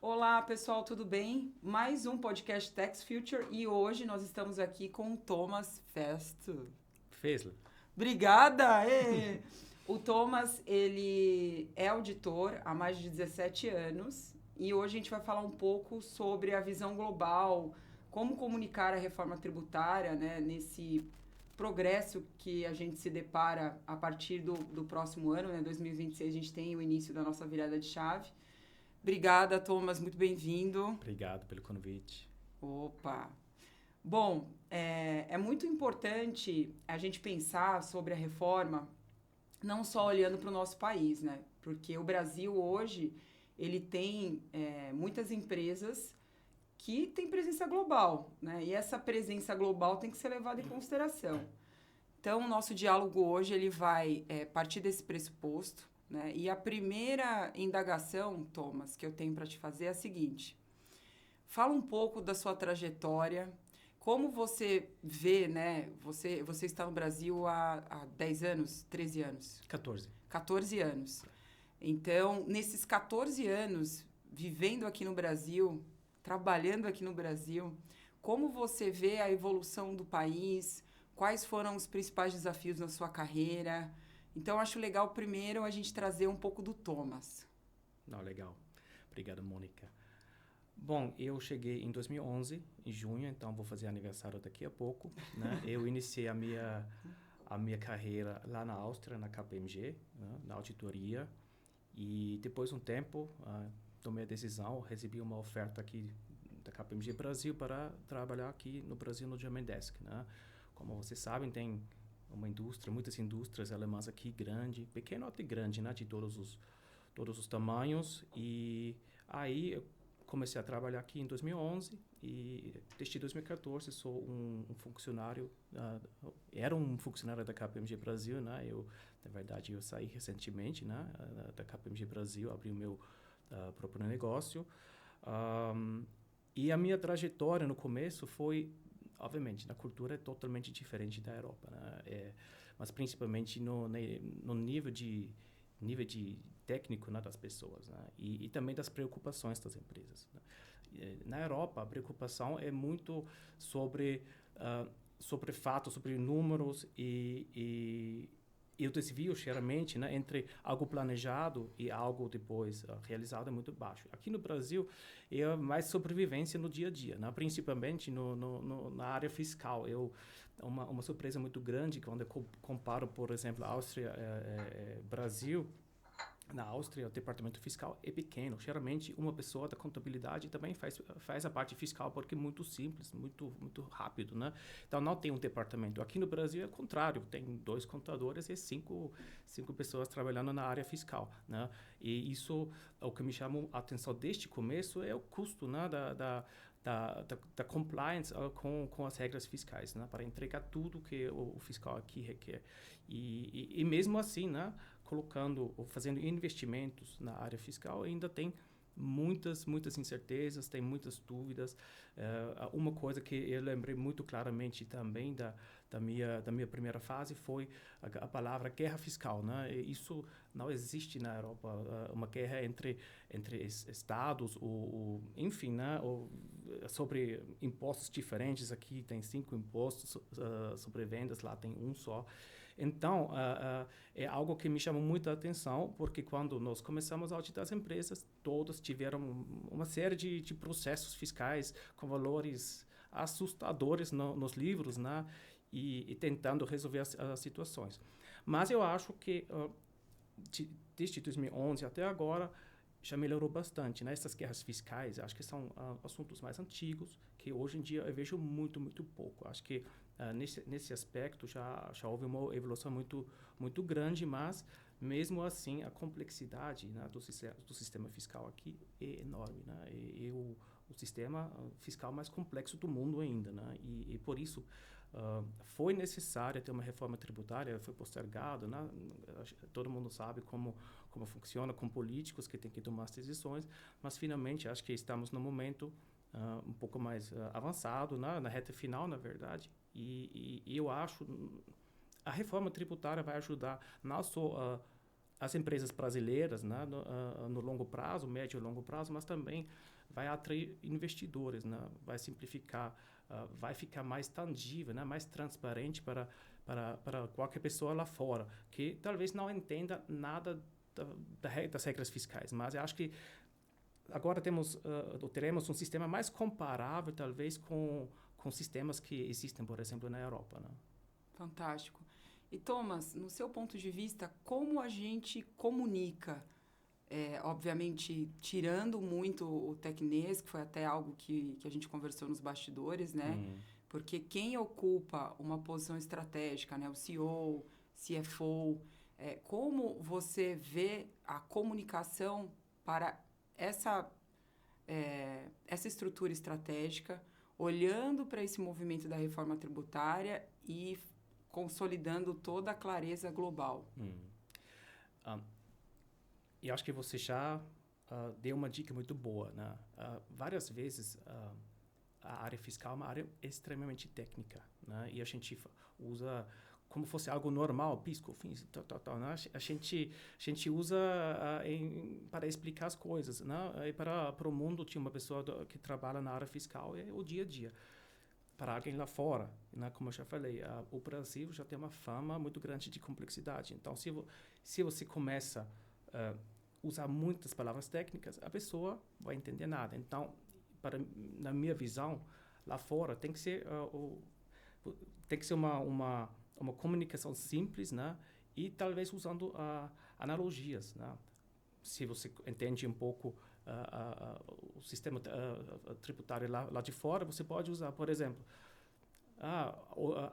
Olá, pessoal, tudo bem? Mais um podcast Tax Future e hoje nós estamos aqui com o Thomas Festo. Fez-lo. Obrigada! ê! O Thomas, ele é auditor há mais de 17 anos e hoje a gente vai falar um pouco sobre a visão global, como comunicar a reforma tributária, né, nesse progresso que a gente se depara a partir do próximo ano, né, 2026, a gente tem o início da nossa virada de chave. Obrigada, Thomas, muito bem-vindo. Obrigado pelo convite. Opa! Bom, é muito importante a gente pensar sobre a reforma, não só olhando para o nosso país, né? Porque o Brasil hoje, ele tem muitas empresas que têm presença global, né? E essa presença global tem que ser levada em consideração. Então, o nosso diálogo hoje, ele vai partir desse pressuposto, né? E a primeira indagação, Thomas, que eu tenho para te fazer é a seguinte. Fala um pouco da sua trajetória, como você vê, né? Você está no Brasil há 10 anos, 13 anos? 14. 14 anos. Então, nesses 14 anos, vivendo aqui no Brasil, trabalhando aqui no Brasil, como você vê a evolução do país? Quais foram os principais desafios na sua carreira? Então, acho legal primeiro a gente trazer um pouco do Thomas. Não, legal. Obrigado, Mônica. Bom, eu cheguei em 2011, em junho, então vou fazer aniversário daqui a pouco, né? Eu iniciei a minha carreira lá na Áustria, na KPMG, né? Na auditoria. E depois de um tempo, tomei a decisão, recebi uma oferta aqui da KPMG Brasil para trabalhar aqui no Brasil no German Desk, né? Como vocês sabem, tem uma indústria, muitas indústrias alemãs aqui, grande, pequeno até grande, né? De todos os tamanhos. E aí eu comecei a trabalhar aqui em 2011 e desde 2014 sou um funcionário, era um funcionário da KPMG Brasil, né? Na verdade, eu saí recentemente, né? Da KPMG Brasil, abri o meu próprio negócio. E a minha trajetória no começo foi, obviamente, na cultura é totalmente diferente da Europa, né? Mas principalmente no nível de técnico, né, das pessoas, né? E também das preocupações das empresas, né? Na Europa, a preocupação é muito sobre fatos, sobre números e o desvio, geralmente, né, entre algo planejado e algo depois realizado é muito baixo. Aqui no Brasil, é mais sobrevivência no dia a dia, né? Principalmente na área fiscal. Uma surpresa muito grande quando eu comparo, por exemplo, Áustria, Brasil. Na Áustria, o departamento fiscal é pequeno. Geralmente, uma pessoa da contabilidade também faz a parte fiscal, porque é muito simples, muito, muito rápido, né? Então, não tem um departamento. Aqui no Brasil é o contrário. Tem 2 contadores e cinco pessoas trabalhando na área fiscal, né? E isso, o que me chamou a atenção desde o começo é o custo, né, da compliance com as regras fiscais, né? Para entregar tudo que o fiscal aqui requer. E mesmo assim, né, fazendo investimentos na área fiscal, ainda tem muitas incertezas, tem muitas dúvidas. Uma coisa que eu lembrei muito claramente também da minha primeira fase foi a palavra guerra fiscal, né? E isso não existe na Europa, uma guerra entre estados, enfim, né? Sobre impostos diferentes. Aqui tem 5 impostos sobre vendas, lá tem um só. Então, é algo que me chamou muita atenção, porque quando nós começamos a auditar as empresas, todas tiveram uma série de processos fiscais com valores assustadores nos livros, né? E tentando resolver as situações. Mas eu acho que desde 2011 até agora já melhorou bastante, né? Essas guerras fiscais, acho que são assuntos mais antigos, que hoje em dia eu vejo muito pouco. Acho que nesse aspecto já houve uma evolução muito grande, mas mesmo assim a complexidade, né, do sistema fiscal aqui é enorme, né? É o sistema fiscal mais complexo do mundo ainda, né? E por isso foi necessária ter uma reforma tributária, foi postergado, né? Todo mundo sabe como funciona com políticos que têm que tomar as decisões, mas finalmente acho que estamos no momento um pouco mais avançado, né? Na reta final, na verdade, e eu acho a reforma tributária vai ajudar não só as empresas brasileiras, né, no longo prazo, médio e longo prazo, mas também vai atrair investidores, né, vai simplificar, vai ficar mais tangível, né, mais transparente para qualquer pessoa lá fora, que talvez não entenda nada das regras fiscais, mas eu acho que agora teremos um sistema mais comparável, talvez, com sistemas que existem, por exemplo, na Europa, né? Fantástico. E, Thomas, no seu ponto de vista, como a gente comunica? Obviamente, tirando muito o tecnês, que foi até algo que a gente conversou nos bastidores, né? Porque quem ocupa uma posição estratégica, né? O CEO, CFO, como você vê a comunicação para essa estrutura estratégica, olhando para esse movimento da reforma tributária e consolidando toda a clareza global? E acho que você já deu uma dica muito boa, né? Várias vezes a área fiscal é uma área extremamente técnica, né? E a gente usa como fosse algo normal, PIS, COFINS, né? A gente usa para explicar as coisas, né? E para o mundo, tinha uma pessoa que trabalha na área fiscal, é o dia a dia. Para alguém lá fora, né? Como eu já falei, o Brasil já tem uma fama muito grande de complexidade. Então, se você começa usar muitas palavras técnicas, a pessoa vai entender nada. Então, na minha visão, lá fora tem que ser uma comunicação simples, né? E talvez usando analogias, né? Se você entende um pouco o sistema tributário lá de fora, você pode usar, por exemplo,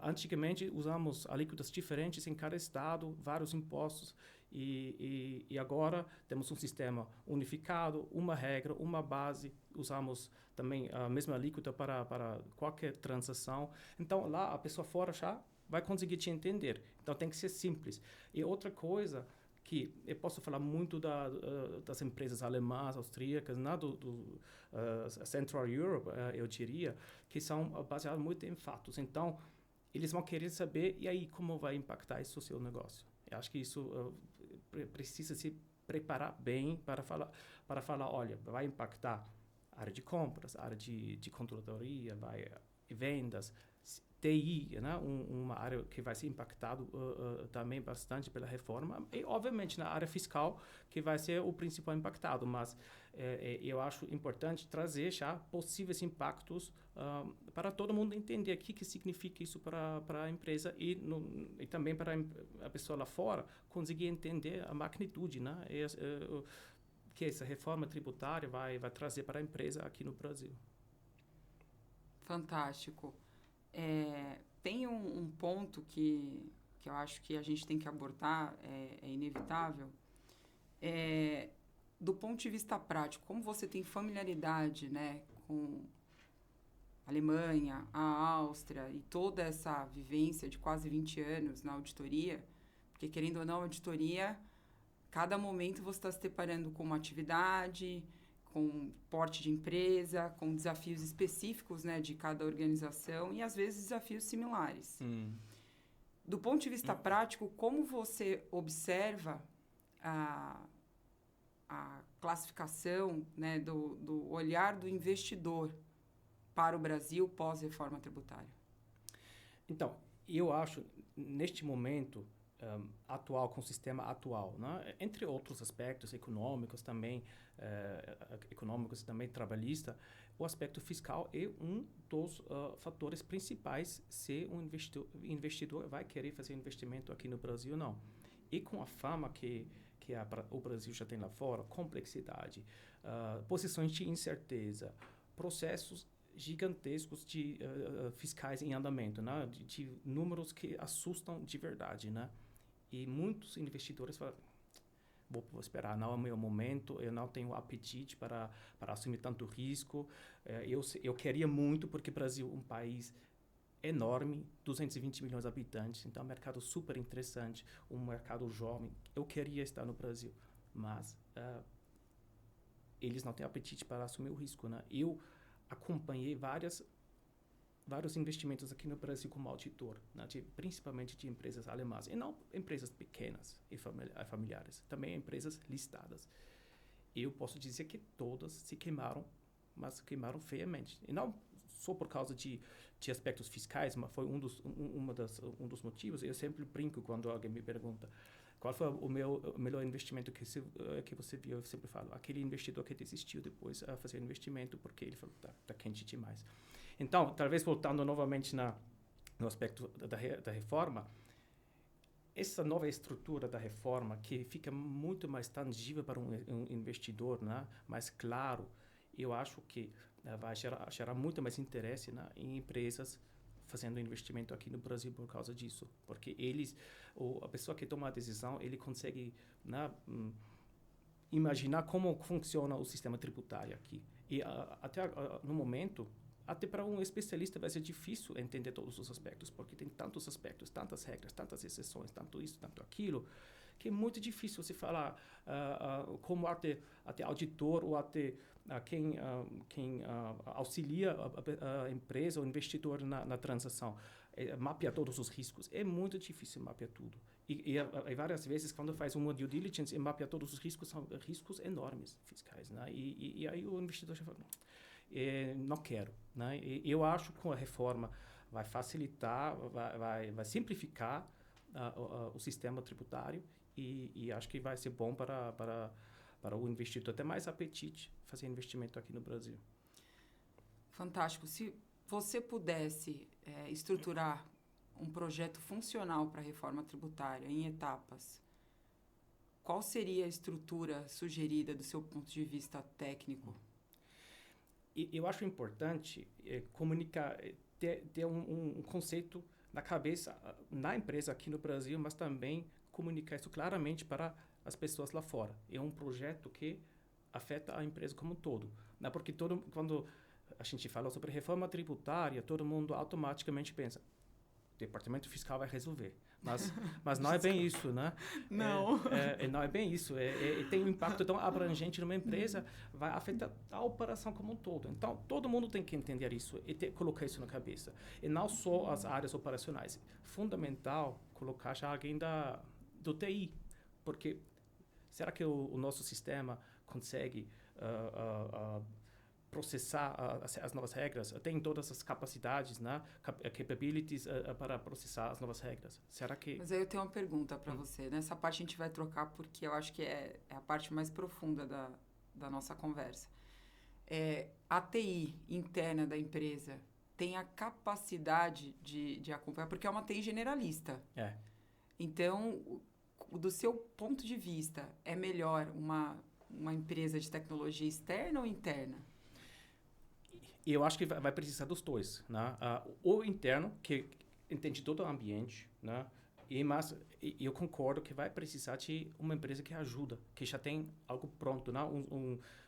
antigamente usamos alíquotas diferentes em cada estado, vários impostos, e agora temos um sistema unificado, uma regra, uma base, usamos também a mesma alíquota para qualquer transação. Então, lá a pessoa fora já vai conseguir te entender. Então, tem que ser simples. E outra coisa que eu posso falar muito das empresas alemãs, austríacas, né, do Central Europe, eu diria, que são baseadas muito em fatos. Então, eles vão querer saber, e aí, como vai impactar isso no seu negócio? Eu acho que isso precisa se preparar bem para falar, olha, vai impactar a área de compras, a área de controladoria, vendas, TI, né? Uma área que vai ser impactado também bastante pela reforma, e obviamente na área fiscal que vai ser o principal impactado, mas eu acho importante trazer já possíveis impactos para todo mundo entender o que significa isso para a empresa e também para a pessoa lá fora conseguir entender a magnitude, né? Que essa reforma tributária vai trazer para a empresa aqui no Brasil. Fantástico. Tem um ponto que eu acho que a gente tem que abordar, é inevitável. Do ponto de vista prático, como você tem familiaridade, né, com a Alemanha, a Áustria e toda essa vivência de quase 20 anos na auditoria, porque, querendo ou não, a auditoria, cada momento você está se deparando com uma atividade, com porte de empresa, com desafios específicos, né, de cada organização e, às vezes, desafios similares. Do ponto de vista prático, como você observa a classificação, né, do olhar do investidor para o Brasil pós-reforma tributária? Então, eu acho, neste momento atual, com o sistema atual, né, entre outros aspectos econômicos também trabalhista, o aspecto fiscal é um dos fatores principais se um investidor vai querer fazer investimento aqui no Brasil ou não. E com a fama que o Brasil já tem lá fora, complexidade, posições de incerteza, processos gigantescos de fiscais em andamento, né? de números que assustam de verdade, né? E muitos investidores falam, vou esperar, não é o meu momento, eu não tenho apetite para assumir tanto risco. Eu queria muito, porque o Brasil é um país enorme, 220 milhões de habitantes, então é um mercado super interessante, um mercado jovem. Eu queria estar no Brasil, mas eles não têm apetite para assumir o risco, né? Eu acompanhei várias vários investimentos aqui no Brasil como auditor, né, principalmente de empresas alemãs, e não empresas pequenas e familiares, também empresas listadas. Eu posso dizer que todas se queimaram, mas queimaram feiamente. E não só por causa de aspectos fiscais, mas foi um dos motivos. Eu sempre brinco quando alguém me pergunta qual foi o melhor investimento que você viu. Eu sempre falo, aquele investidor que desistiu depois a fazer investimento porque ele falou, tá quente demais. Então, talvez voltando novamente no aspecto da reforma, essa nova estrutura da reforma, que fica muito mais tangível para um investidor, né, mais claro, eu acho que vai gerar muito mais interesse, né, em empresas fazendo investimento aqui no Brasil por causa disso. Porque a pessoa que toma a decisão, ele consegue, né, imaginar como funciona o sistema tributário aqui. E até no momento, até para um especialista vai ser difícil entender todos os aspectos, porque tem tantos aspectos, tantas regras, tantas exceções, tanto isso, tanto aquilo, que é muito difícil você falar como até auditor ou até quem auxilia a empresa, o investidor na transação, mapear todos os riscos. É muito difícil mapear tudo. E várias vezes, quando faz uma due diligence e mapear todos os riscos, são riscos enormes fiscais, né? E aí o investidor já fala, não quero, né? Eu acho que a reforma vai facilitar, vai simplificar o sistema tributário e acho que vai ser bom para o investidor ter mais apetite fazer investimento aqui no Brasil. Fantástico. Se você pudesse estruturar um projeto funcional para a reforma tributária em etapas, qual seria a estrutura sugerida do seu ponto de vista técnico? Eu acho importante comunicar, ter um conceito na cabeça, na empresa aqui no Brasil, mas também comunicar isso claramente para as pessoas lá fora. É um projeto que afeta a empresa como um todo. Né? Porque quando a gente fala sobre reforma tributária, todo mundo automaticamente pensa, o departamento fiscal vai resolver. Mas não é bem isso, né? Não. Não é bem isso. Tem um impacto tão abrangente numa empresa, vai afetar a operação como um todo. Então, todo mundo tem que entender isso e colocar isso na cabeça. E não só as áreas operacionais. Fundamental colocar já alguém do TI, porque será que o nosso sistema consegue processar as novas regras? Tem todas as capacidades, né? Capabilities para processar as novas regras. Será que... Mas aí eu tenho uma pergunta para você. Nessa parte a gente vai trocar porque eu acho que é a parte mais profunda da nossa conversa. A TI interna da empresa tem a capacidade de acompanhar, porque é uma TI generalista. Então, do seu ponto de vista, é melhor uma empresa de tecnologia externa ou interna? Eu acho que vai precisar dos dois, né? O interno, que entende todo o ambiente, né? Mas eu concordo que vai precisar de uma empresa que ajuda, que já tem algo pronto, né?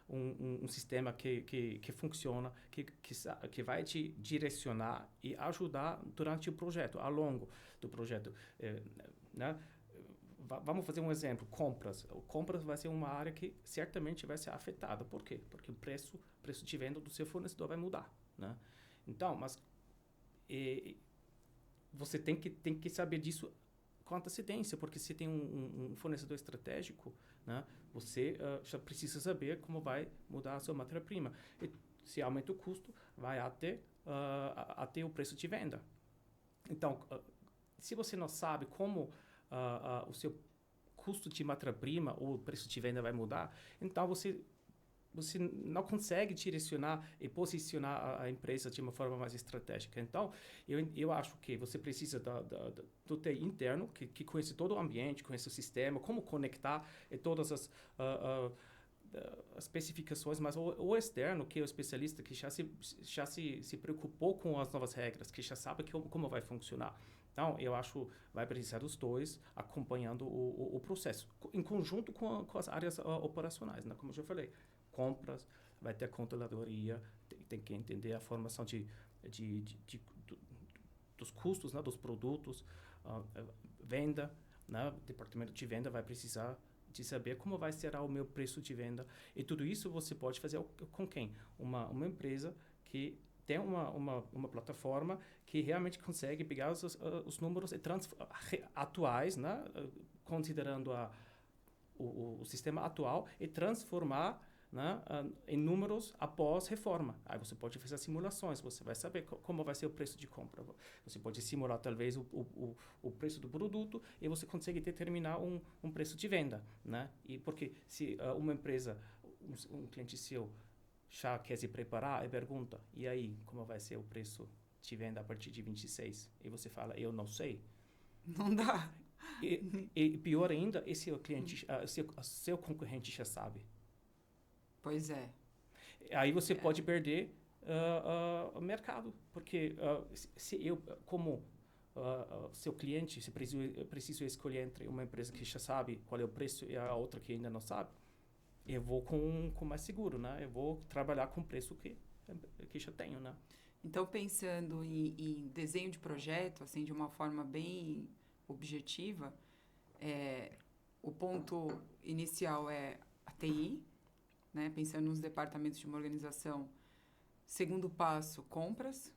Um sistema que funciona, que vai te direcionar e ajudar durante o projeto, ao longo do projeto, né? Vamos fazer um exemplo, compras. Compras vai ser uma área que certamente vai ser afetada. Por quê? Porque o preço de venda do seu fornecedor vai mudar, né? Então, mas você tem que saber disso com antecedência, porque se tem um fornecedor estratégico, né, você já precisa saber como vai mudar a sua matéria-prima. E se aumenta o custo, vai até o preço de venda. Então, se você não sabe como o seu custo de matéria-prima ou o preço de venda vai mudar, então você não consegue direcionar e posicionar a empresa de uma forma mais estratégica. Então, eu acho que você precisa do TI interno, que conhece todo o ambiente, conhece o sistema, como conectar e todas as especificações, mas o externo, que é o especialista, que já se preocupou com as novas regras, que já sabe como vai funcionar. Então, eu acho que vai precisar dos dois acompanhando o processo, em conjunto com as áreas operacionais, né? Como eu já falei, compras, vai ter a controladoria, tem que entender a formação dos custos, né, dos produtos, venda, né? O departamento de venda vai precisar de saber como vai ser o meu preço de venda. E tudo isso você pode fazer com quem? Uma empresa que tem uma plataforma que realmente consegue pegar os números atuais, né, considerando o sistema atual, e transformar, né, em números após reforma. Aí você pode fazer simulações, você vai saber como vai ser o preço de compra. Você pode simular talvez o preço do produto e você consegue determinar um preço de venda, né? E porque se uma empresa, um cliente seu já quer se preparar e pergunta, e aí, como vai ser o preço de venda a partir de 26? E você fala, eu não sei. Não dá. E pior ainda, esse cliente, seu concorrente já sabe. Pois é. Aí você pode perder o mercado, porque se eu, como seu cliente, se preciso escolher entre uma empresa que já sabe qual é o preço e a outra que ainda não sabe, eu vou com mais seguro, né? Eu vou trabalhar com o preço que já tenho, né? Então, pensando em desenho de projeto, assim, de uma forma bem objetiva, o ponto inicial é a TI, né? Pensando nos departamentos de uma organização. Segundo passo, compras.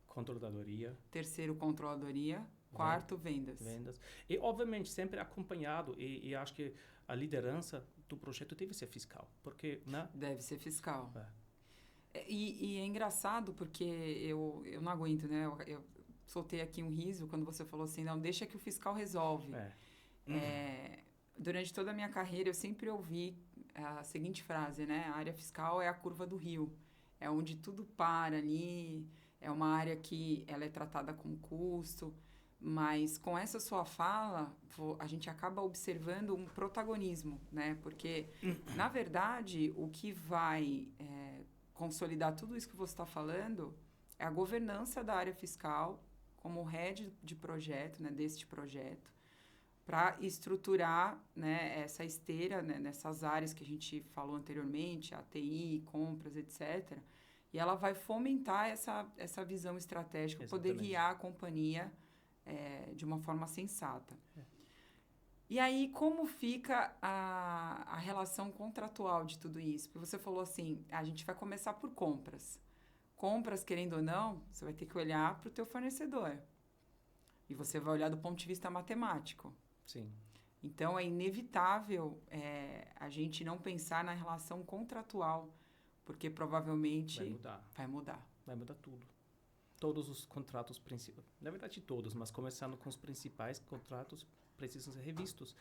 Controladoria. Terceiro, controladoria. Quarto, vendas. E, obviamente, sempre acompanhado, e acho que a liderança do projeto deve ser fiscal, porque, né? Deve ser fiscal. E é engraçado porque eu não aguento, né? Eu soltei aqui um riso quando você falou assim, não, deixa que o fiscal resolve. Durante toda a minha carreira, eu sempre ouvi a seguinte frase, né? A área fiscal é a curva do rio. É onde tudo para ali, é uma área que ela é tratada como custo, mas com essa sua fala, a gente acaba observando um protagonismo, né? Porque, na verdade, o que vai consolidar tudo isso que você está falando é a governança da área fiscal como head de projeto, né, deste projeto, para estruturar, né, essa esteira, né, nessas áreas que a gente falou anteriormente, a TI, compras, etc. E ela vai fomentar essa visão estratégica, Exatamente. poder guiar a companhia de uma forma sensata. E aí, como fica a relação contratual de tudo isso? Porque você falou assim, a gente vai começar por compras. Compras, querendo ou não, você vai ter que olhar para o teu fornecedor. E você vai olhar do ponto de vista matemático. Sim. Então, é inevitável a gente não pensar na relação contratual, porque provavelmente vai mudar. Vai mudar tudo. Todos os contratos principais, na verdade todos, mas começando com os principais contratos, precisam ser revistos.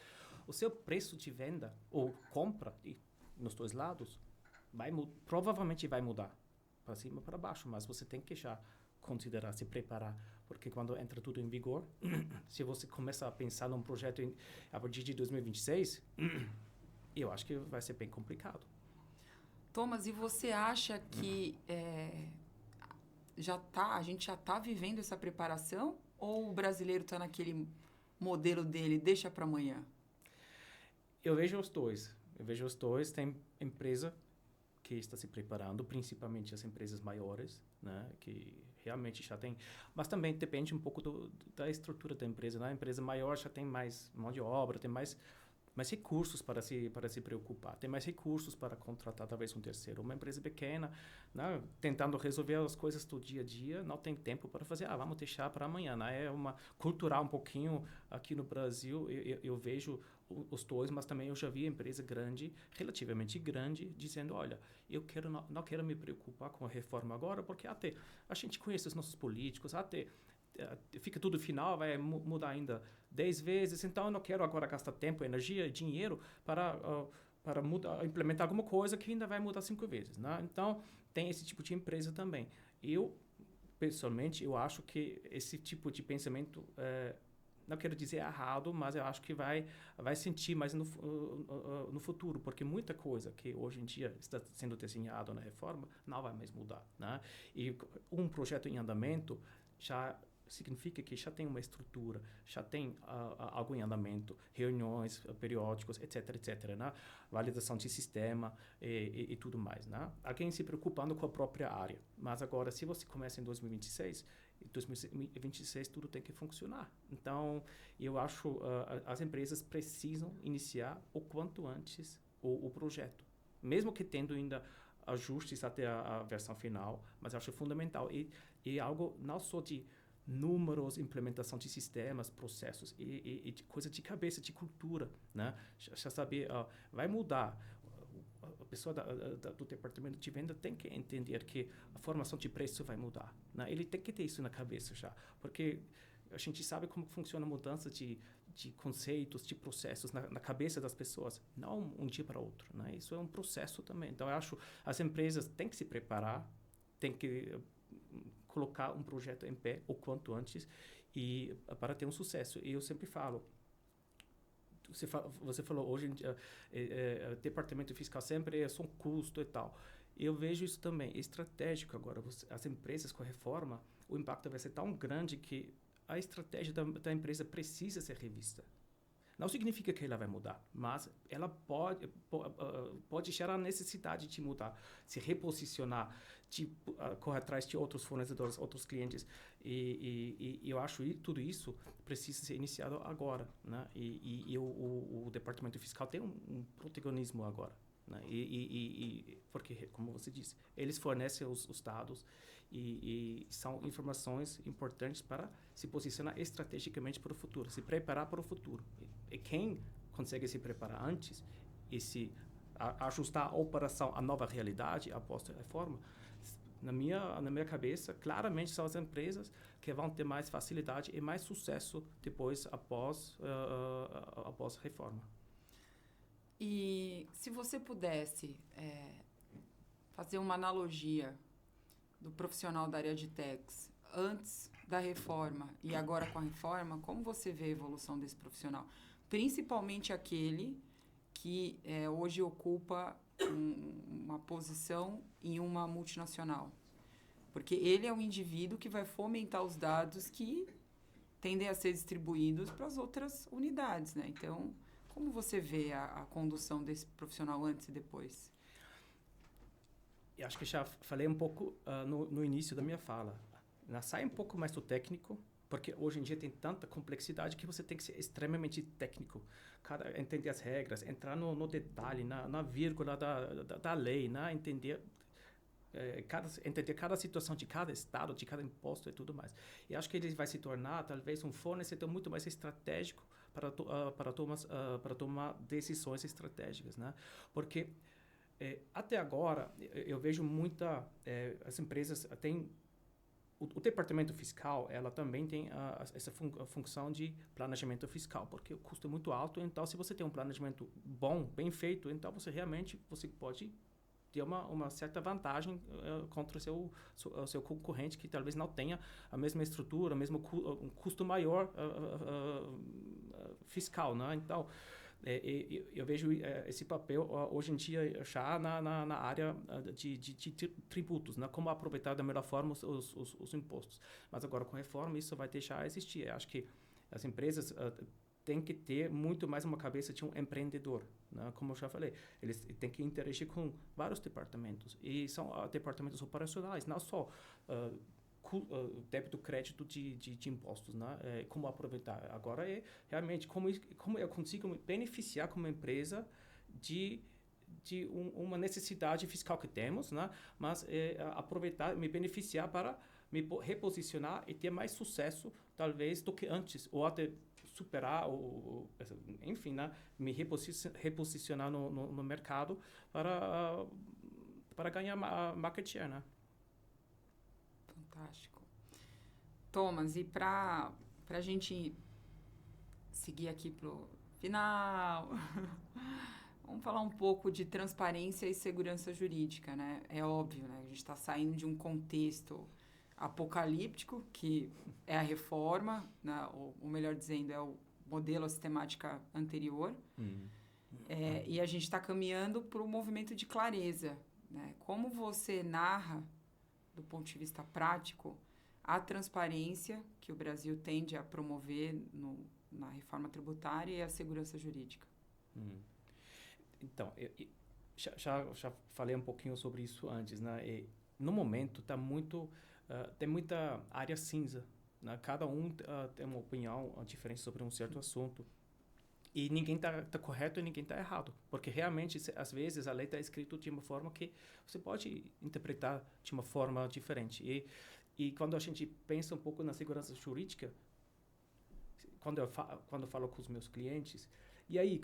O seu preço de venda ou compra, nos dois lados, provavelmente vai mudar para cima ou para baixo, mas você tem que já considerar, se preparar, porque quando entra tudo em vigor, se você começa a pensar num projeto a partir de 2026, eu acho que vai ser bem complicado. Thomas, e você acha que a gente já está vivendo essa preparação ou o brasileiro está naquele modelo dele, deixa para amanhã? Eu vejo os dois. Tem empresa que está se preparando, principalmente as empresas maiores, né, que realmente já tem... Mas também depende um pouco da estrutura da empresa, né? A empresa maior já tem mais mão de obra, tem mais recursos para se preocupar, tem mais recursos para contratar talvez um terceiro. Uma empresa pequena, né, tentando resolver as coisas do dia a dia, não tem tempo para fazer, vamos deixar para amanhã. Né? É uma cultural um pouquinho aqui no Brasil, eu vejo os dois, mas também eu já vi empresa grande, relativamente grande, dizendo, olha, eu não quero me preocupar com a reforma agora, porque até a gente conhece os nossos políticos, até fica tudo final, vai mudar ainda 10 vezes, então eu não quero agora gastar tempo, energia, dinheiro para implementar alguma coisa que ainda vai mudar 5 vezes. Né? Então, tem esse tipo de empresa também. Eu, pessoalmente, eu acho que esse tipo de pensamento, não quero dizer errado, mas eu acho que vai sentir mais no futuro, porque muita coisa que hoje em dia está sendo desenhado na reforma não vai mais mudar. Né? E um projeto em andamento já significa que já tem uma estrutura, já tem algo em andamento, reuniões periódicas, etc., né? Validação de sistema e tudo mais. Né? Alguém se preocupando com a própria área. Mas agora, se você começa em 2026 tudo tem que funcionar. Então, eu acho as empresas precisam iniciar o quanto antes o projeto. Mesmo que tendo ainda ajustes até a versão final, mas eu acho fundamental. E algo não só de números, implementação de sistemas, processos, e de coisa de cabeça, de cultura, né? Já saber, vai mudar. A pessoa do departamento de venda tem que entender que a formação de preço vai mudar, né? Ele tem que ter isso na cabeça já, porque a gente sabe como funciona a mudança de conceitos, de processos na cabeça das pessoas, não um dia para outro, né? Isso é um processo também. Então, eu acho que as empresas têm que se preparar, têm que colocar um projeto em pé o quanto antes e para ter um sucesso. E eu sempre falo, você falou hoje em dia, departamento fiscal sempre é só um custo e tal. Eu vejo isso também, é estratégico agora. As empresas com a reforma, o impacto vai ser tão grande que a estratégia da empresa precisa ser revista. Não significa que ela vai mudar, mas ela pode gerar a necessidade de mudar, se reposicionar, de correr atrás de outros fornecedores, outros clientes. E eu acho que tudo isso precisa ser iniciado agora, né? E o Departamento Fiscal tem um protagonismo agora, né? Porque, como você disse, eles fornecem os dados e são informações importantes para se posicionar estrategicamente para o futuro, se preparar para o futuro. E quem consegue se preparar antes e se ajustar a operação à nova realidade após a reforma, na minha cabeça, claramente são as empresas que vão ter mais facilidade e mais sucesso depois após a reforma. E se você pudesse fazer uma analogia do profissional da área de techs antes da reforma e agora com a reforma, como você vê a evolução desse profissional? Principalmente aquele que hoje ocupa uma posição em uma multinacional. Porque ele é o indivíduo que vai fomentar os dados que tendem a ser distribuídos para as outras unidades, né? Então, como você vê a condução desse profissional antes e depois? Eu acho que já falei um pouco no início da minha fala. Sai um pouco mais do técnico, porque hoje em dia tem tanta complexidade que você tem que ser extremamente técnico. Entender as regras, entrar no detalhe, na vírgula da lei, né? Entender cada situação de cada estado, de cada imposto e tudo mais. E acho que ele vai se tornar, talvez, um fornecedor muito mais estratégico para tomar decisões estratégicas, né? Porque até agora, eu vejo as empresas têm o departamento fiscal, ela também tem essa função de planejamento fiscal, porque o custo é muito alto. Então, se você tem um planejamento bom, bem feito, então você pode ter uma certa vantagem contra o seu concorrente, que talvez não tenha a mesma estrutura, um custo maior fiscal, né? Então, eu vejo esse papel hoje em dia já na área de tributos, né? Como aproveitar da melhor forma os impostos. Mas agora, com a reforma, isso vai deixar de existir. Eu acho que as empresas têm que ter muito mais uma cabeça de um empreendedor, né? Como eu já falei, eles têm que interagir com vários departamentos. E são departamentos operacionais, não só débito, crédito de impostos, né? Como aproveitar. Agora realmente como eu consigo me beneficiar como empresa de uma necessidade fiscal que temos, né? Mas aproveitar, me beneficiar para me reposicionar e ter mais sucesso, talvez, do que antes, ou até superar, enfim, né? Me reposicionar no mercado para ganhar market share, né? Fantástico. Thomas, e para a gente seguir aqui pro final, vamos falar um pouco de transparência e segurança jurídica, né? É óbvio, né? A gente está saindo de um contexto apocalíptico, que é a reforma, né? Ou melhor dizendo, é o modelo, a sistemática anterior. E a gente está caminhando para o movimento de clareza, né? Como você narra, do ponto de vista prático, a transparência que o Brasil tende a promover na reforma tributária e a segurança jurídica? Então, já falei um pouquinho sobre isso antes, né? No momento tem muita área cinza, né? Cada um tem uma opinião diferente sobre um certo assunto. E ninguém tá correto e ninguém está errado. Porque realmente, às vezes, a lei está escrita de uma forma que você pode interpretar de uma forma diferente. E quando a gente pensa um pouco na segurança jurídica, quando eu falo com os meus clientes, e aí,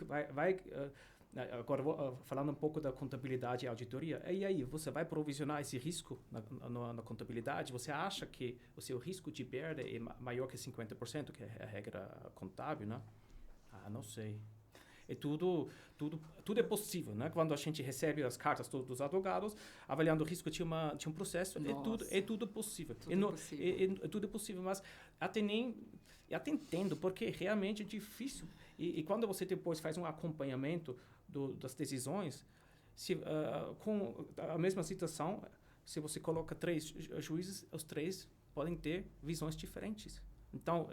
agora falando um pouco da contabilidade e auditoria, e aí, você vai provisionar esse risco na contabilidade? Você acha que o seu risco de perda é maior que 50%, que é a regra contábil, né? Não sei. Tudo é possível, né? Quando a gente recebe as cartas dos advogados, avaliando o risco de um processo, é tudo possível. Tudo é possível, mas até entendo, porque realmente é difícil. E quando você depois faz um acompanhamento das decisões, com a mesma situação, se você coloca 3 juízes, os 3 podem ter visões diferentes. Então,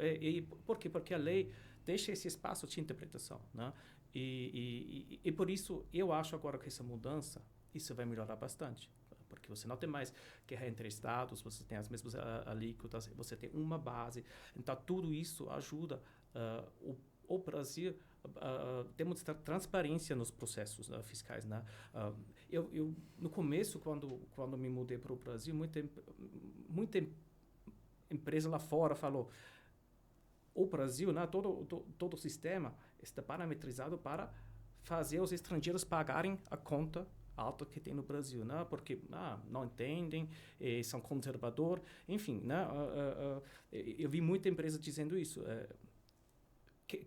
por quê? Porque a lei deixa esse espaço de interpretação, né? E por isso, eu acho agora que essa mudança, isso vai melhorar bastante. Porque você não tem mais guerra entre estados, você tem as mesmas alíquotas, você tem uma base. Então, tudo isso ajuda o Brasil a demonstrar transparência nos processos fiscais, né? Eu, no começo, quando me mudei para o Brasil, muita empresa lá fora falou: o Brasil, né, todo o sistema está parametrizado para fazer os estrangeiros pagarem a conta alta que tem no Brasil, né? Porque não entendem, são conservadores, enfim, né? Eu vi muita empresa dizendo isso.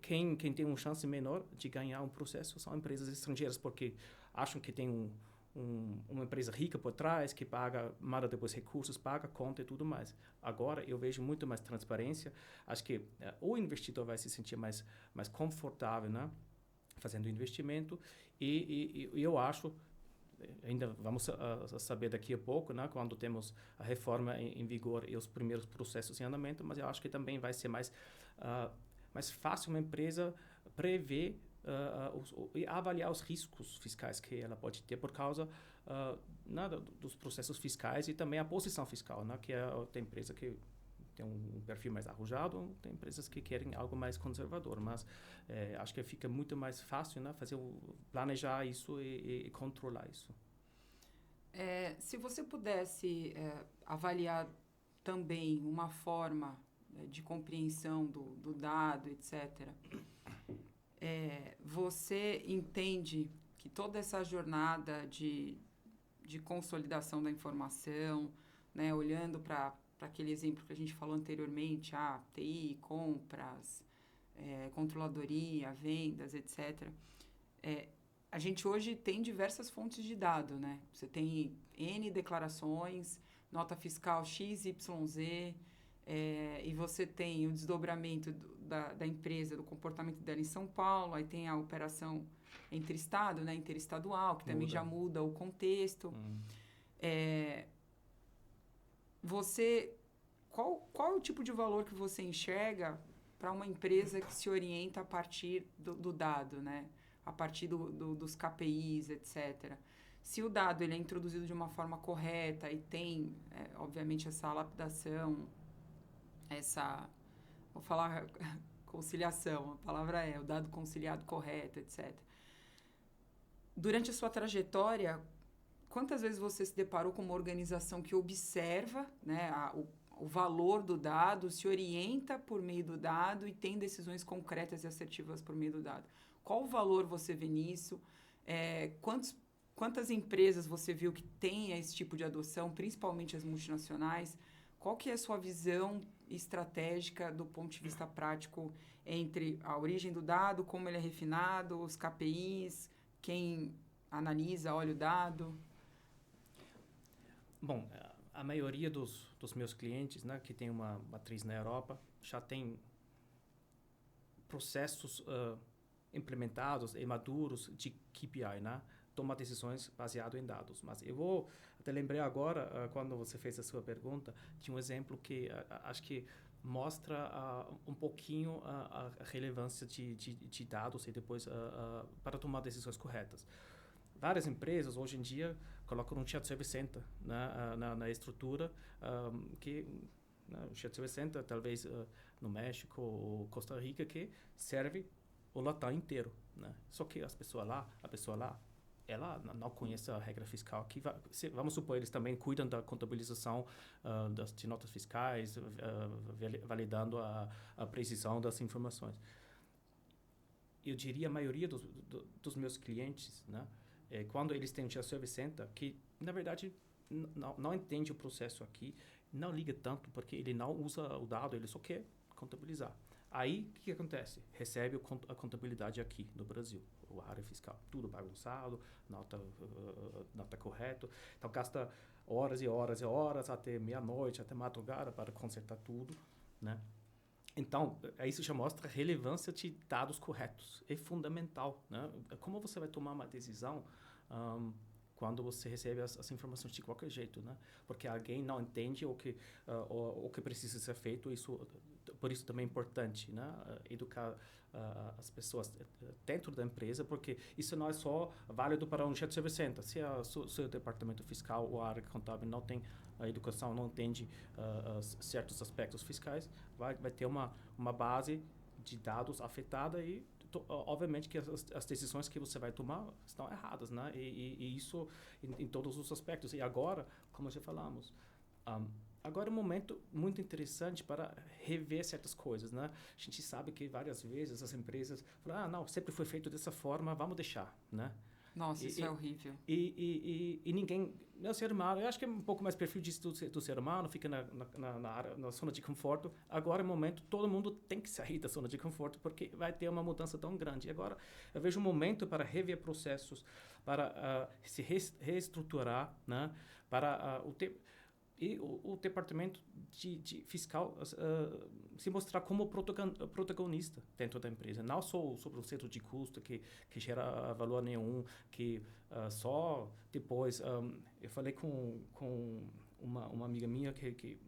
Quem tem uma chance menor de ganhar um processo são empresas estrangeiras, porque acham que tem uma empresa rica por trás, que manda depois recursos, paga conta e tudo mais. Agora, eu vejo muito mais transparência. Acho que o investidor vai se sentir mais confortável, né, fazendo investimento. E eu acho, ainda vamos saber daqui a pouco, né, quando temos a reforma em vigor e os primeiros processos em andamento, mas eu acho que também vai ser mais fácil uma empresa prever e avaliar os riscos fiscais que ela pode ter por causa dos processos fiscais e também a posição fiscal, né? Que tem empresa que tem um perfil mais arrojado, tem empresas que querem algo mais conservador, mas acho que fica muito mais fácil, né? Planejar isso e controlar isso. Se você pudesse avaliar também uma forma de compreensão do dado, etc., você entende que toda essa jornada de consolidação da informação, né, olhando para aquele exemplo que a gente falou anteriormente, TI, compras, controladoria, vendas, etc., a gente hoje tem diversas fontes de dado, né? Você tem N declarações, nota fiscal XYZ, e você tem o desdobramento da empresa, do comportamento dela em São Paulo, aí tem a operação entre estado, né, interestadual, que também já muda o contexto. Qual é o tipo de valor que você enxerga para uma empresa que se orienta a partir do dado, né? A partir dos KPIs, etc. Se o dado ele é introduzido de uma forma correta e tem, obviamente, essa lapidação, vou falar conciliação, a palavra o dado conciliado correto, etc. Durante a sua trajetória, quantas vezes você se deparou com uma organização que observa, né, o valor do dado, se orienta por meio do dado e tem decisões concretas e assertivas por meio do dado? Qual o valor você vê nisso? Quantas empresas você viu que têm esse tipo de adoção, principalmente as multinacionais? Qual que é a sua visão estratégica do ponto de vista prático entre a origem do dado, como ele é refinado, os KPIs, quem analisa, olha o dado? Bom, a maioria dos meus clientes, né, que tem uma matriz na Europa, já tem processos implementados e maduros de KPI, né? Toma decisões baseado em dados. Mas eu vou até lembrar agora, quando você fez a sua pergunta, de um exemplo que acho que mostra um pouquinho a relevância de dados e depois para tomar decisões corretas. Várias empresas hoje em dia colocam um shared service center na estrutura que o shared service center talvez no México ou Costa Rica que serve o Latam inteiro, né? Só que a pessoa lá, ela não conhece a regra fiscal. Vamos supor, eles também cuidam da contabilização de notas fiscais, validando a precisão das informações. Eu diria a maioria dos meus clientes, né, quando eles têm um Shared Service Center, que, na verdade, não entende o processo aqui, não liga tanto, porque ele não usa o dado, ele só quer contabilizar. Aí, o que acontece? Recebe a contabilidade aqui no Brasil, a área fiscal. Tudo bagunçado, nota correta. Então, gasta horas e horas e horas, até meia-noite, até madrugada, para consertar tudo, né? Então, isso já mostra a relevância de dados corretos. É fundamental, né? Como você vai tomar uma decisão quando você recebe as informações de qualquer jeito, né? Porque alguém não entende o que precisa ser feito. Por isso também é importante, né? Educar as pessoas dentro da empresa, porque isso não é só válido para um Shared Service Center. Se o seu departamento fiscal ou a área contábil não tem a educação, não entende certos aspectos fiscais, vai ter uma base de dados afetada e obviamente que as decisões que você vai tomar estão erradas, né? E isso em todos os aspectos. E agora, como já falamos, agora é um momento muito interessante para rever certas coisas, né? A gente sabe que várias vezes as empresas falam, não, sempre foi feito dessa forma, vamos deixar, né? Nossa, isso é horrível. E ninguém... O ser humano, eu acho que é um pouco mais perfil disso do ser humano, fica na zona de conforto. Agora é o momento, todo mundo tem que sair da zona de conforto, porque vai ter uma mudança tão grande. E agora eu vejo um momento para rever processos, para se reestruturar, né? Para o departamento de fiscal se mostrar como protagonista dentro da empresa. Não só sobre o setor de custo, que gera valor nenhum, que só depois... eu falei com uma amiga minha que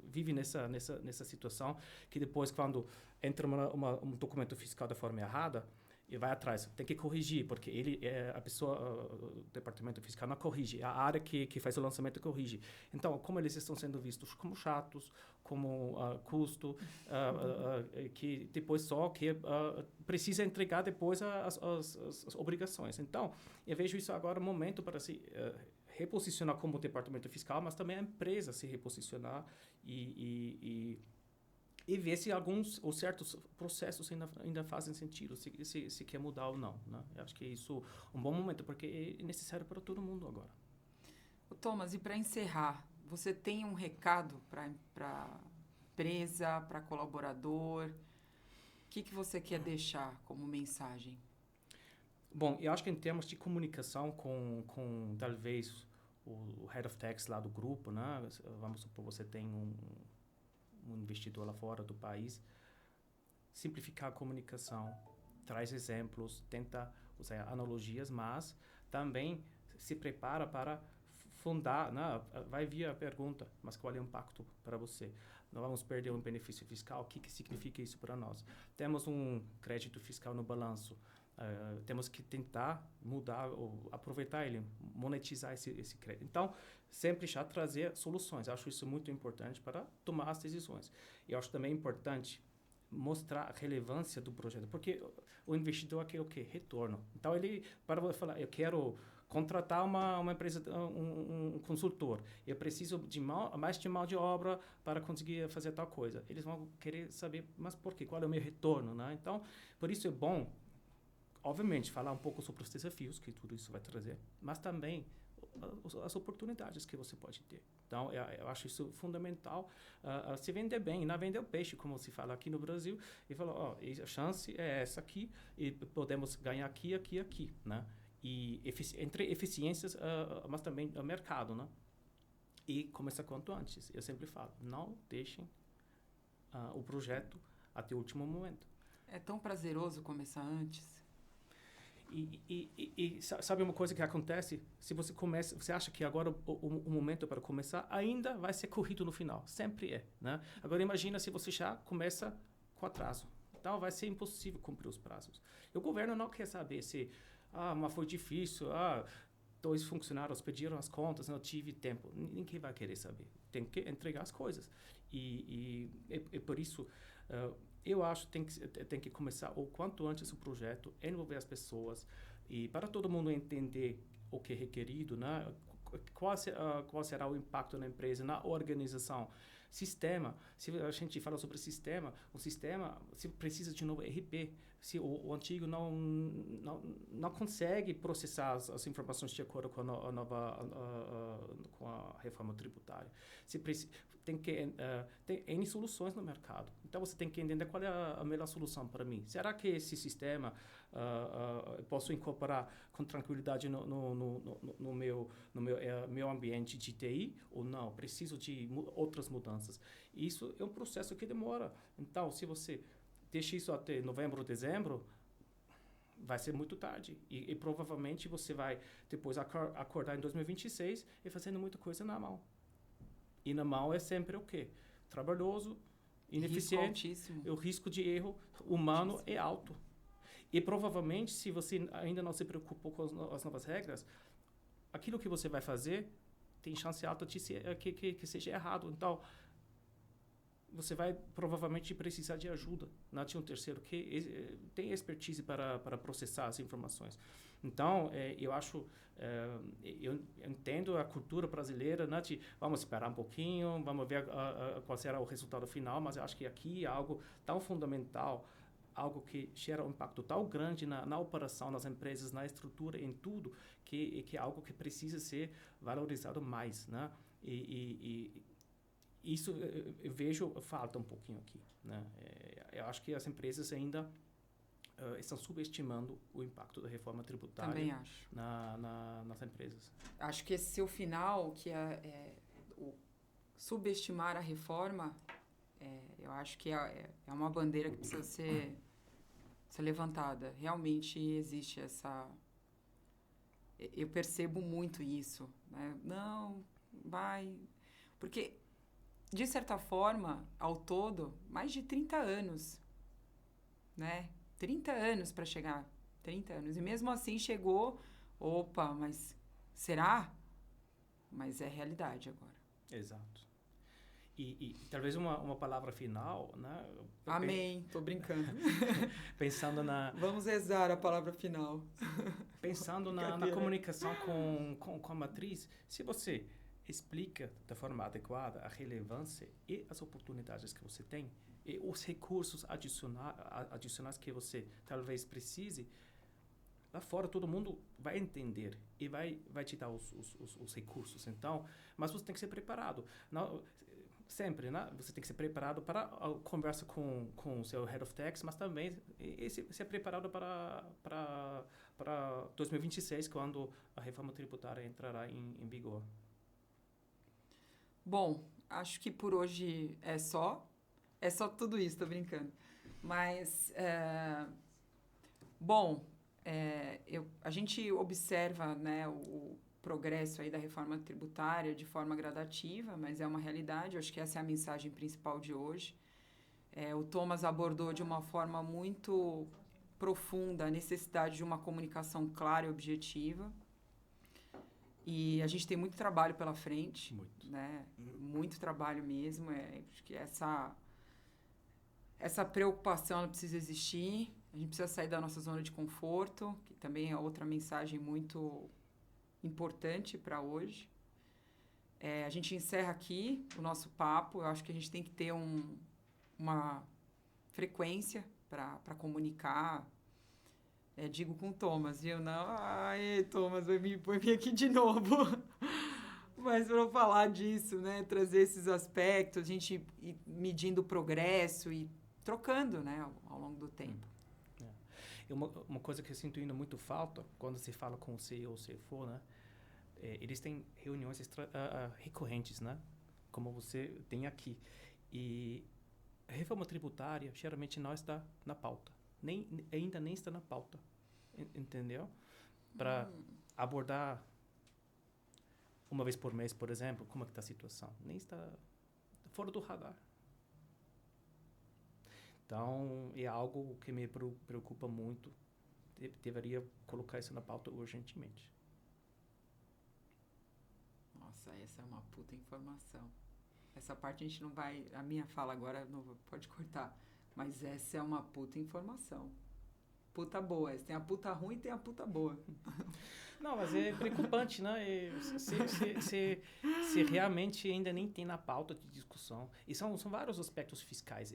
vive nessa situação, que depois, quando entra um documento fiscal da forma errada, e vai atrás, tem que corrigir, porque a pessoa, o departamento fiscal não corrige, a área que faz o lançamento corrige. Então, como eles estão sendo vistos como chatos, como custo, que depois só que precisa entregar depois as obrigações. Então, eu vejo isso agora um momento para se reposicionar como departamento fiscal, mas também a empresa se reposicionar e ver se alguns ou certos processos ainda fazem sentido, se quer mudar ou não, né? Eu acho que isso é um bom momento, porque é necessário para todo mundo agora. Thomas, e para encerrar, você tem um recado para empresa, para colaborador? O que você quer deixar como mensagem? Bom, eu acho que em termos de comunicação com talvez o Head of Tax lá do grupo, né? Vamos supor, você tem um investidor lá fora do país, simplificar a comunicação, traz exemplos, tenta usar analogias, mas também se prepara para fundar, né? Vai vir a pergunta, mas qual é o impacto para você? Não vamos perder um benefício fiscal, o que significa isso para nós? Temos um crédito fiscal no balanço, temos que tentar mudar ou aproveitar ele, monetizar esse crédito. Então, sempre já trazer soluções. Eu acho isso muito importante para tomar as decisões. E acho também importante mostrar a relevância do projeto, porque o investidor quer o quê? Retorno. Então, ele para falar, eu quero contratar uma empresa, um consultor, eu preciso mais de mão de obra para conseguir fazer tal coisa. Eles vão querer saber, mas por quê? Qual é o meu retorno, né? Então, por isso é bom, obviamente, falar um pouco sobre os desafios que tudo isso vai trazer, mas também as oportunidades que você pode ter. Então, eu acho isso fundamental. Se vender bem, não vender o peixe, como se fala aqui no Brasil, e falar, a chance é essa aqui, e podemos ganhar aqui, aqui, aqui, né? E entre eficiências, mas também o mercado, né? E começar quanto antes. Eu sempre falo, não deixem o projeto até o último momento. É tão prazeroso começar antes. E sabe uma coisa que acontece? Se você começa, você acha que agora o momento para começar ainda vai ser corrido no final. Sempre é, né? Agora imagina se você já começa com atraso. Então vai ser impossível cumprir os prazos. E o governo não quer saber se mas foi difícil, 2 funcionários pediram as contas, não tive tempo. Ninguém vai querer saber. Tem que entregar as coisas. E por isso eu acho que tem que começar o quanto antes o projeto, envolver as pessoas, e para todo mundo entender o que é requerido, né? Qual será o impacto na empresa, na organização. Sistema, se a gente fala sobre sistema, o sistema, se precisa de novo ERP, se o antigo não consegue processar as informações de acordo com a nova com a reforma tributária. Tem N soluções no mercado. Então você tem que entender qual é a melhor solução para mim. Será que esse sistema posso incorporar com tranquilidade no meu ambiente de TI ou não? Preciso de outras mudanças. Isso é um processo que demora. Então, se você deixa isso até novembro, dezembro, vai ser muito tarde. E provavelmente você vai depois acordar em 2026 e fazendo muita coisa na mão. E na mão é sempre o quê? Trabalhoso, ineficiente. O risco de erro humano é alto. E provavelmente, se você ainda não se preocupou com as novas regras, aquilo que você vai fazer tem chance alta de que seja errado. Então, você vai provavelmente precisar de ajuda. Não tinha um terceiro que tem expertise para processar as informações. Então, eu acho, eu entendo a cultura brasileira, né, de vamos esperar um pouquinho, vamos ver qual será o resultado final, mas eu acho que aqui é algo tão fundamental, algo que gera um impacto tão grande na operação, nas empresas, na estrutura, em tudo, que é algo que precisa ser valorizado mais, né? Isso eu vejo falta um pouquinho aqui, né? Eu acho que as empresas ainda estão subestimando o impacto da reforma tributária. Também acho. Nas empresas. Acho que esse seu final, que o subestimar a reforma, eu acho que é uma bandeira que precisa ser levantada. Realmente existe essa... Eu percebo muito isso, né? Não, vai... Porque, de certa forma, ao todo, mais de 30 anos, né? 30 anos para chegar. 30 anos. E mesmo assim chegou... Opa, mas será? Mas é realidade agora. Exato. E talvez uma palavra final, né? Amém. Tô brincando. Pensando na... Vamos rezar a palavra final. Pensando na comunicação com a matriz, se você explica da forma adequada a relevância e as oportunidades que você tem, e os recursos adicionais que você talvez precise, lá fora todo mundo vai entender e vai te dar os recursos. Então, mas você tem que ser preparado. Não, sempre, né? Você tem que ser preparado para a conversa com o seu Head of Tax, mas também ser preparado para 2026, quando a reforma tributária entrará em vigor. Bom, acho que por hoje é só. É só tudo isso, tô brincando. Mas, a gente observa, né, o progresso aí da reforma tributária de forma gradativa, mas é uma realidade. Eu acho que essa é a mensagem principal de hoje. O Thomas abordou de uma forma muito profunda a necessidade de uma comunicação clara e objetiva. E a gente tem muito trabalho pela frente. Muito. Né? Muito trabalho mesmo. Acho que essa preocupação ela precisa existir. A gente precisa sair da nossa zona de conforto, que também é outra mensagem muito importante para hoje. A gente encerra aqui o nosso papo. Eu acho que a gente tem que ter uma frequência para comunicar. Digo com o Thomas, viu? Não, ai, Thomas, vai vir aqui de novo. Mas para falar disso, né? Trazer esses aspectos, a gente ir medindo o progresso e trocando, né? Ao longo do tempo. Uma coisa que eu sinto ainda muito falta, quando se fala com o CEO ou CFO, né? Eles têm reuniões recorrentes, né? Como você tem aqui. E a reforma tributária geralmente não está na pauta. Ainda nem está na pauta. Entendeu? Para abordar uma vez por mês, por exemplo, como é que está a situação. Nem está fora do radar. Então, é algo que me preocupa muito. Deveria colocar isso na pauta urgentemente. Nossa, essa é uma puta informação. Essa parte a gente não vai... A minha fala agora não pode cortar. Mas essa é uma puta informação. Puta boa. Tem a puta ruim e tem a puta boa. Não, mas é preocupante, né? Se realmente ainda nem tem na pauta de discussão. E são vários aspectos fiscais.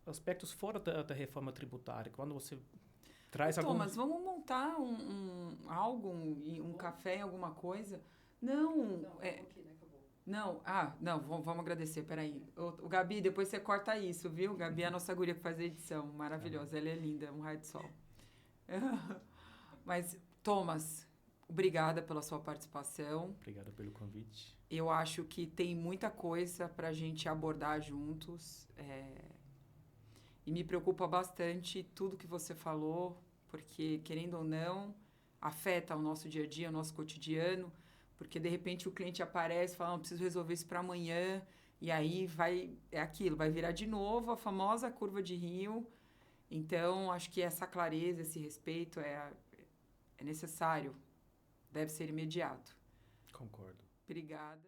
Aspectos fora da reforma tributária. Quando você traz algum... Thomas, vamos montar um café, alguma coisa? Não, não, vamos agradecer, peraí. O Gabi, depois você corta isso, viu? Gabi é a nossa guria que faz a edição, maravilhosa, ela é linda, um raio de sol. Mas, Thomas, obrigada pela sua participação. Obrigado pelo convite. Eu acho que tem muita coisa para a gente abordar juntos. E me preocupa bastante tudo que você falou, porque, querendo ou não, afeta o nosso dia a dia, o nosso cotidiano, porque, de repente, o cliente aparece e fala, não, preciso resolver isso para amanhã, e aí é aquilo, vai virar de novo a famosa curva de rio. Então, acho que essa clareza, esse respeito é necessário, deve ser imediato. Concordo. Obrigada.